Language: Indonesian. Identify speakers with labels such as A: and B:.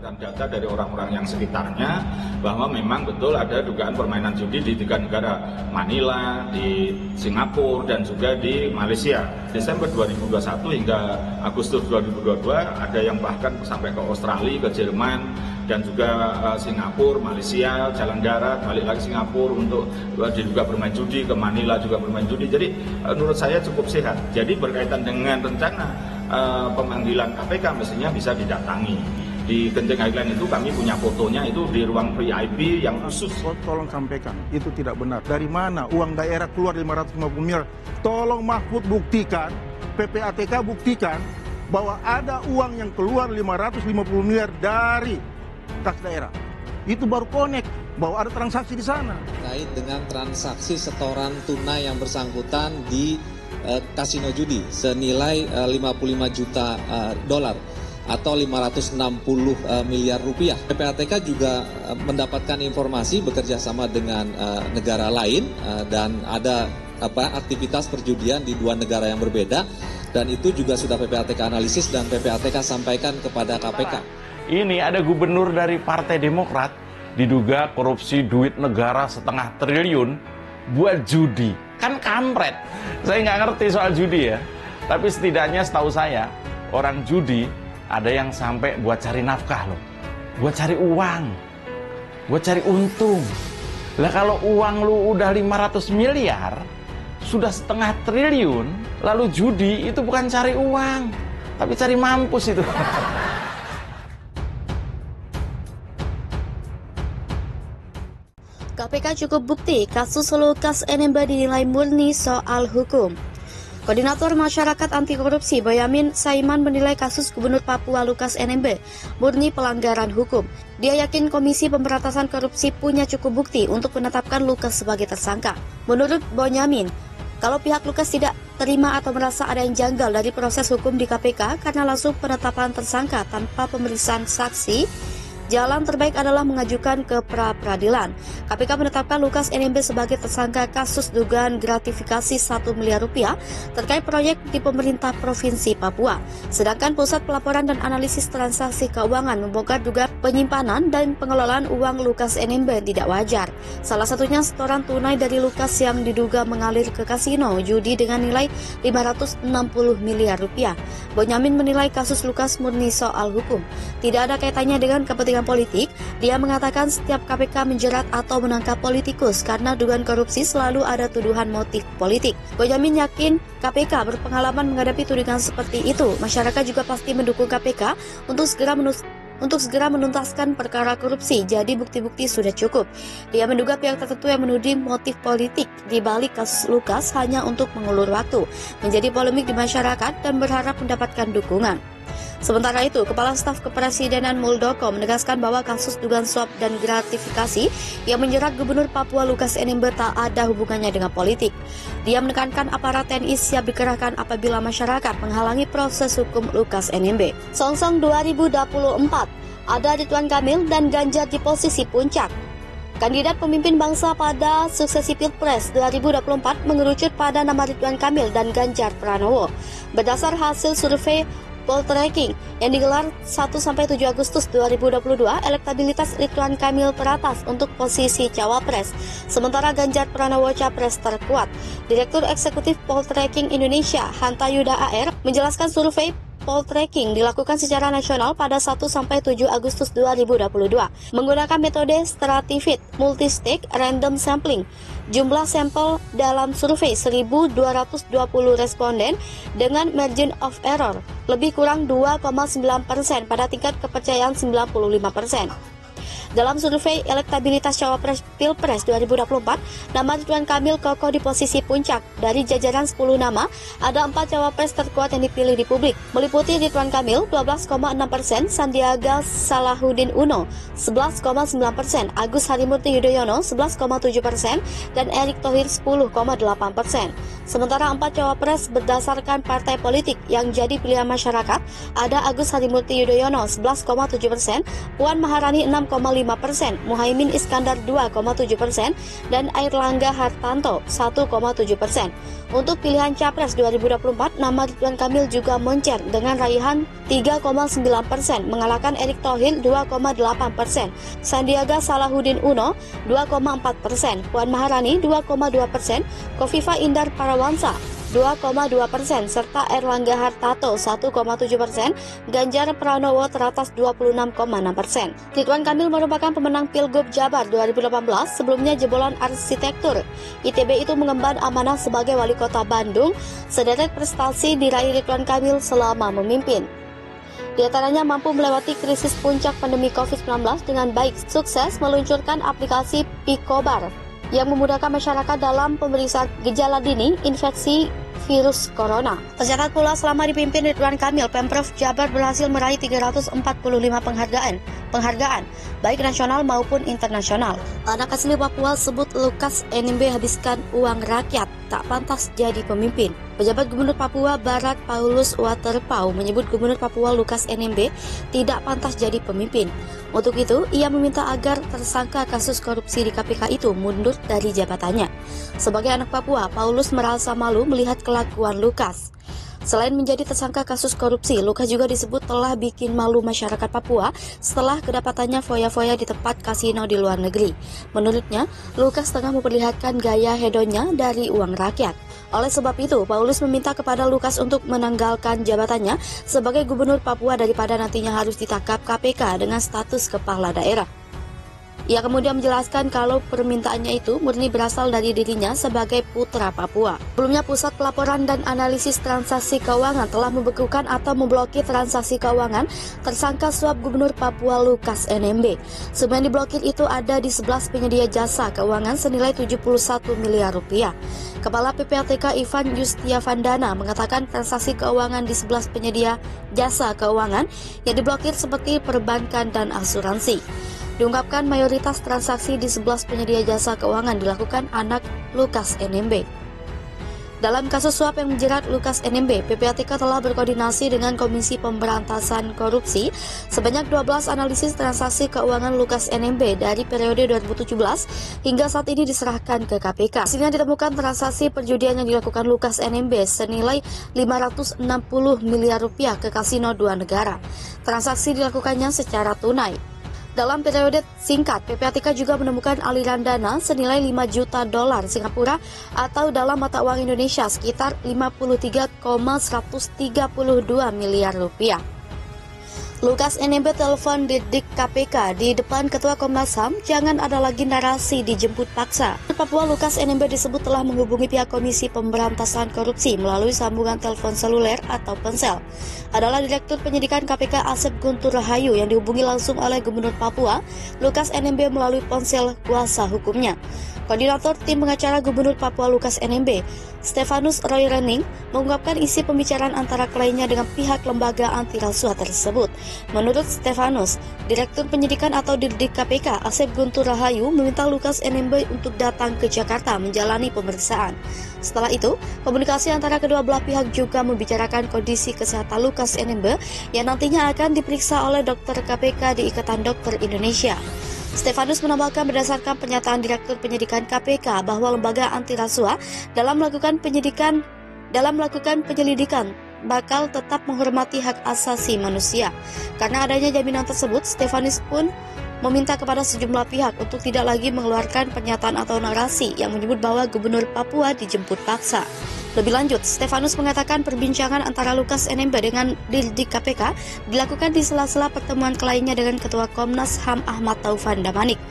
A: Dan data dari orang-orang yang sekitarnya bahwa memang betul ada dugaan permainan judi di 3 negara, Manila, di Singapura, dan juga di Malaysia. Desember 2021 hingga Agustus 2022 ada yang bahkan sampai ke Australia, ke Jerman, dan juga Singapura, Malaysia, jalan darat, balik lagi Singapura untuk diduga bermain judi, ke Manila juga bermain judi. Jadi menurut saya cukup sehat. Jadi berkaitan dengan rencana pemanggilan KPK mestinya bisa didatangi. Di Genting Highland itu kami punya fotonya itu di ruang VIP yang khusus.
B: Tolong sampaikan, itu tidak benar. Dari mana uang daerah keluar 550 miliar? Tolong Mahfud buktikan, PPATK buktikan bahwa ada uang yang keluar 550 miliar dari kas daerah. Itu baru connect bahwa ada transaksi di sana.
C: Terkait dengan transaksi setoran tunai yang bersangkutan di kasino judi senilai 55 juta dolar atau 560 miliar rupiah. PPATK juga mendapatkan informasi bekerja sama dengan negara lain dan ada aktivitas perjudian di 2 negara yang berbeda, dan itu juga sudah PPATK analisis dan PPATK sampaikan kepada KPK.
D: Ini ada gubernur dari Partai Demokrat diduga korupsi duit negara 1,5 triliun buat judi. Kan kampret. Saya nggak ngerti soal judi ya, tapi setidaknya setahu saya orang judi ada yang sampai buat cari nafkah loh, buat cari uang, buat cari untung. Lah kalau uang lu udah 500 miliar, sudah 1,5 triliun, lalu judi itu bukan cari uang, tapi cari mampus itu.
E: KPK cukup bukti kasus Lukas NMB dinilai murni soal hukum. Koordinator Masyarakat Anti Korupsi Boyamin Saiman menilai kasus Gubernur Papua Lukas NMB murni pelanggaran hukum. Dia yakin Komisi Pemberantasan Korupsi punya cukup bukti untuk menetapkan Lukas sebagai tersangka. Menurut Boyamin, kalau pihak Lukas tidak terima atau merasa ada yang janggal dari proses hukum di KPK karena langsung penetapan tersangka tanpa pemeriksaan saksi, jalan terbaik adalah mengajukan ke pra-peradilan. KPK menetapkan Lukas NMB sebagai tersangka kasus dugaan gratifikasi 1 miliar rupiah terkait proyek di pemerintah Provinsi Papua. Sedangkan Pusat Pelaporan dan Analisis Transaksi Keuangan membongkar dugaan penyimpanan dan pengelolaan uang Lukas NMB tidak wajar. Salah satunya setoran tunai dari Lukas yang diduga mengalir ke kasino judi dengan nilai 560 miliar rupiah. Bonyamin menilai kasus Lukas murni soal hukum. Tidak ada kaitannya dengan kepentingan politik. Dia mengatakan setiap KPK menjerat atau menangkap politikus karena dugaan korupsi selalu ada tuduhan motif politik. Boyamin yakin KPK berpengalaman menghadapi tudingan seperti itu. Masyarakat juga pasti mendukung KPK untuk segera menuntaskan perkara korupsi, jadi bukti-bukti sudah cukup. Dia menduga pihak tertentu yang menuding motif politik di balik kasus Lukas hanya untuk mengulur waktu, menjadi polemik di masyarakat dan berharap mendapatkan dukungan. Sementara itu, Kepala Staf Kepresidenan Muldoko menegaskan bahwa kasus dugaan suap dan gratifikasi yang menjerat Gubernur Papua Lukas NMB tak ada hubungannya dengan politik. Dia menekankan aparat TNI siap dikerahkan apabila masyarakat menghalangi proses hukum Lukas NMB. Songsong 2024, ada Ridwan Kamil dan Ganjar di posisi puncak. Kandidat pemimpin bangsa pada suksesi Pilpres 2024 mengerucut pada nama Ridwan Kamil dan Ganjar Pranowo. Berdasar hasil survei Poltreking yang digelar 1-7 Agustus 2022, elektabilitas Ridwan Kamil teratas untuk posisi Cawapres, sementara Ganjar Pranowo Capres terkuat. Direktur Eksekutif Poltreking Indonesia, Hanta Yuda AR, menjelaskan survei Poltreking dilakukan secara nasional pada 1-7 Agustus 2022 menggunakan metode stratified multistage random sampling. Jumlah sampel dalam survei 1.220 responden dengan margin of error lebih kurang 2,9% pada tingkat kepercayaan 95%. Dalam survei elektabilitas Cawapres Pilpres 2024, nama Ridwan Kamil kokoh di posisi puncak. Dari jajaran 10 nama, ada 4 Cawapres terkuat yang dipilih di publik, meliputi Ridwan Kamil 12,6%, Sandiaga Salahuddin Uno 11,9%, Agus Harimurti Yudhoyono 11,7%, dan Erick Thohir 10,8%. Sementara 4 Cawapres berdasarkan partai politik yang jadi pilihan masyarakat, ada Agus Harimurti Yudhoyono 11,7%, Puan Maharani 6,5%, Muhaimin Iskandar 2,7%, dan Airlangga Hartanto 1,7%. Untuk pilihan Capres 2024, nama Ridwan Kamil juga moncer dengan raihan 3,9%, mengalahkan Erick Thohir 2,8%, Sandiaga Salahuddin Uno 2,4%, Puan Maharani 2,2%, Kofifa Indar Parawansa 2,2%, serta Airlangga Hartarto 1,7%, Ganjar Pranowo teratas 26,6%. Ridwan Kamil merupakan pemenang Pilgub Jabar 2018, sebelumnya jebolan arsitektur. ITB itu mengemban amanah sebagai wali kota Bandung, sederet prestasi diraih Ridwan Kamil selama memimpin. Di antaranya mampu melewati krisis puncak pandemi COVID-19 dengan baik, sukses meluncurkan aplikasi Picobar yang memudahkan masyarakat dalam pemeriksaan gejala dini infeksi virus corona. Tercatat pula selama dipimpin Ridwan Kamil, Pemprov Jabar berhasil meraih 345 penghargaan, baik nasional maupun internasional. Anak asli Papua sebut Lukas NMB habiskan uang rakyat, tak pantas jadi pemimpin. Pejabat Gubernur Papua Barat Paulus Waterpau menyebut Gubernur Papua Lukas NMB tidak pantas jadi pemimpin. Untuk itu, ia meminta agar tersangka kasus korupsi di KPK itu mundur dari jabatannya. Sebagai anak Papua, Paulus merasa malu melihat kelakuan Lukas. Selain menjadi tersangka kasus korupsi, Lukas juga disebut telah bikin malu masyarakat Papua setelah kedapatannya foya-foya di tempat kasino di luar negeri. Menurutnya, Lukas tengah memperlihatkan gaya hedonnya dari uang rakyat. Oleh sebab itu, Paulus meminta kepada Lukas untuk menanggalkan jabatannya sebagai gubernur Papua daripada nantinya harus ditangkap KPK dengan status kepala daerah. Ia kemudian menjelaskan kalau permintaannya itu murni berasal dari dirinya sebagai putra Papua. Sebelumnya, Pusat Pelaporan dan Analisis Transaksi Keuangan telah membekukan atau memblokir transaksi keuangan tersangka suap Gubernur Papua Lukas NMB. Semua yang diblokir itu ada di 11 penyedia jasa keuangan senilai 71 miliar rupiah. Kepala PPATK Ivan Yustiavandana mengatakan transaksi keuangan di 11 penyedia jasa keuangan yang diblokir seperti perbankan dan asuransi. Diungkapkan mayoritas transaksi di 11 penyedia jasa keuangan dilakukan anak Lukas NMB. Dalam kasus suap yang menjerat Lukas NMB, PPATK telah berkoordinasi dengan Komisi Pemberantasan Korupsi sebanyak 12 analisis transaksi keuangan Lukas NMB dari periode 2017 hingga saat ini diserahkan ke KPK. Hasilnya ditemukan transaksi perjudian yang dilakukan Lukas NMB senilai 560 miliar rupiah ke kasino 2 negara. Transaksi dilakukannya secara tunai. Dalam periode singkat, PPATK juga menemukan aliran dana senilai 5 juta dolar Singapura atau dalam mata uang Indonesia sekitar 53,132 miliar rupiah. Lukas NMB telepon didik KPK di depan Ketua Komnas HAM, jangan ada lagi narasi dijemput paksa. Papua Lukas NMB disebut telah menghubungi pihak Komisi Pemberantasan Korupsi melalui sambungan telepon seluler atau ponsel. Adalah Direktur Penyidikan KPK Asep Guntur Rahayu yang dihubungi langsung oleh Gubernur Papua Lukas NMB melalui ponsel kuasa hukumnya. Koordinator Tim Pengacara Gubernur Papua Lukas NMB, Stefanus Roy Rening, mengungkapkan isi pembicaraan antara kliennya dengan pihak lembaga anti rasuah tersebut. Menurut Stefanus, Direktur Penyidikan atau Dirdik KPK Asep Guntur Rahayu meminta Lukas NMB untuk datang ke Jakarta menjalani pemeriksaan. Setelah itu, komunikasi antara kedua belah pihak juga membicarakan kondisi kesehatan Lukas NMB yang nantinya akan diperiksa oleh dokter KPK di Ikatan Dokter Indonesia. Stefanus menambahkan berdasarkan pernyataan Direktur Penyidikan KPK bahwa lembaga anti rasuah dalam melakukan penyelidikan bakal tetap menghormati hak asasi manusia. Karena adanya jaminan tersebut, Stefanus pun meminta kepada sejumlah pihak untuk tidak lagi mengeluarkan pernyataan atau narasi yang menyebut bahwa Gubernur Papua dijemput paksa. Lebih lanjut, Stefanus mengatakan perbincangan antara Lukas NMB dengan Dirdik KPK dilakukan di sela-sela pertemuan kliennya dengan Ketua Komnas HAM Ahmad Taufan Damanik.